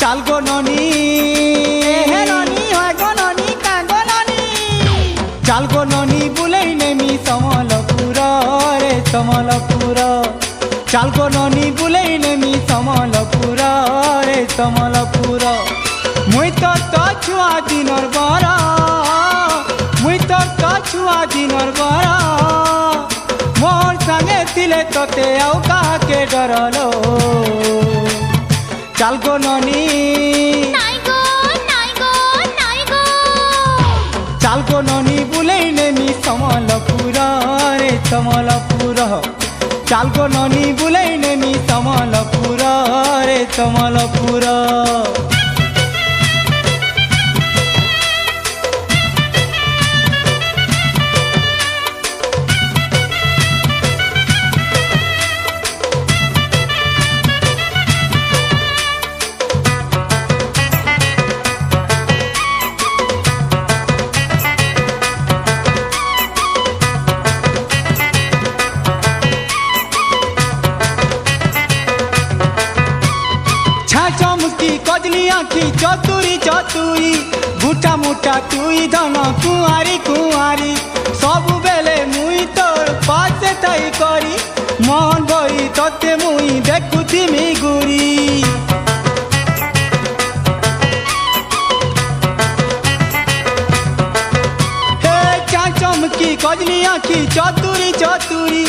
चाल गो ननी हे ननी হয় গো ননি কাগো ননি चाल गो ननी बुलाई नेमी समलपुर रे समलपुर चाल गो ननी बुलाई नेमी समलपुर रे समलपुर मुई तो छुआ दिनर बरा मुई तो छुआ दिनर बरा मोर संगे थिले तोते आउ काके डरलो चाल गो ननी चाल गो ननी बुलाई नेमी समलपुर रे समलपुर चाल गो ननी बुलाई नेमी समलपुर रे समलपुर चमकी कजली आखी चतुरी चतुरी गुटा मुटा तुई धन कुआरी कुआरी सब बेले मुई तोर पासे थाई करी मन भरी तोते मुई देखुथिमी गुरी हे चमकी कजली आखी चतुरी चतुरी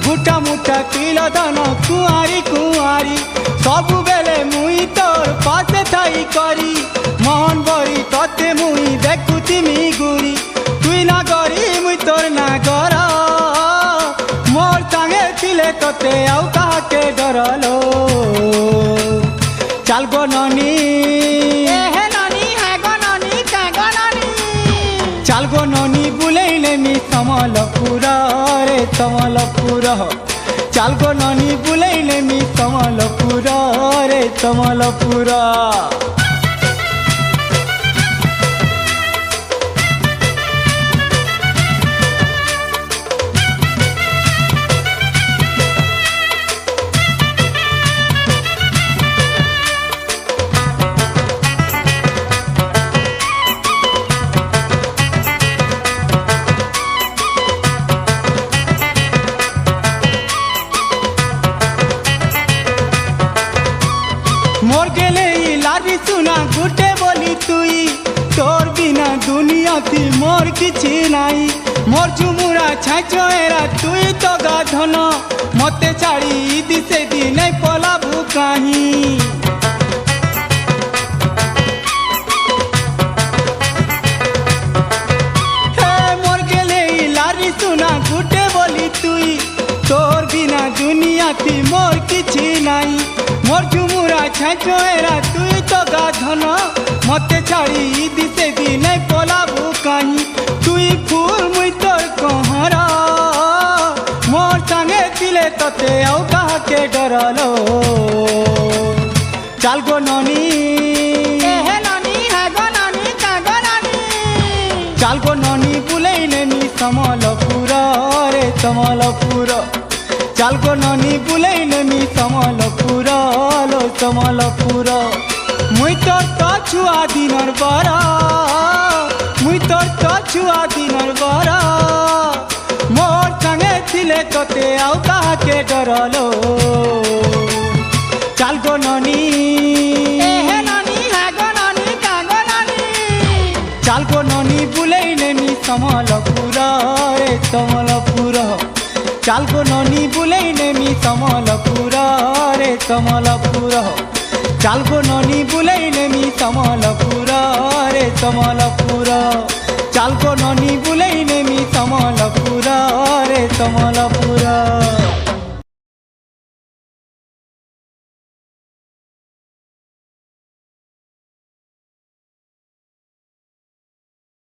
गुटा मुटा तुई धन कुआरी कुआरी सब बेले मुई तोर पासे थाई करी मन भरी तोते मुई देखुथिमी गुरी तुई ना गरी मुई तोर ना गर मोर संगे थिले तोते आउ काके डरलो चाल गो ननी हे ननी है गो ननी कागो ननी चाल गो ननी बुलाई नेमी समलपुर रे समलपुर चाल गो ननी बुलाई नेमी समलपुर रे समलपुर मोर गेले लारी सुना गुटे बोली तुई तोर बिना दुनिया थी मोर किछि नाई मोर झुमुरा छाछोएरा तुई तो गाधन मते छाड़ी दिसे दिन पलाबू काहीं हे मोर गेले लारी सुना गुटे बोली तुई तोर बिना दुनिया थी मोर किछि नाई मोर झुमुरा छाछोएरा तुई तो गाधन मते छाड़ी दिसे दिन पलाबू काहीं तुई फूल मुई तोर कहरा मोर संगे थिले तोते आउ काके डरलो चाल गो ननी हे ननी है गो ननी कागो ननी चाल गो ननी बुलाई नेमी समलपुर रे समलपुर चाल गो ननी बुलाई नेमी समलपुर लो समलपुर मुई तो छुआ दिनर बरा मुई तो छुआ दिनर बरा मोर संगे थिले तोते आउ काके डरलो चाल गो ननी हे ननी है गो ननी कागो ननी चाल गो ननी बुलाई नेमी समलपुर रे समलपुर चाल गो ननी बुलाई नेमी समलपुर रे समलपुर चाल गो ननी बुलाई नेमी समलपुर रे समलपुर चाल गो ननी बुलाई नेमी समलपुर रे समलपुर।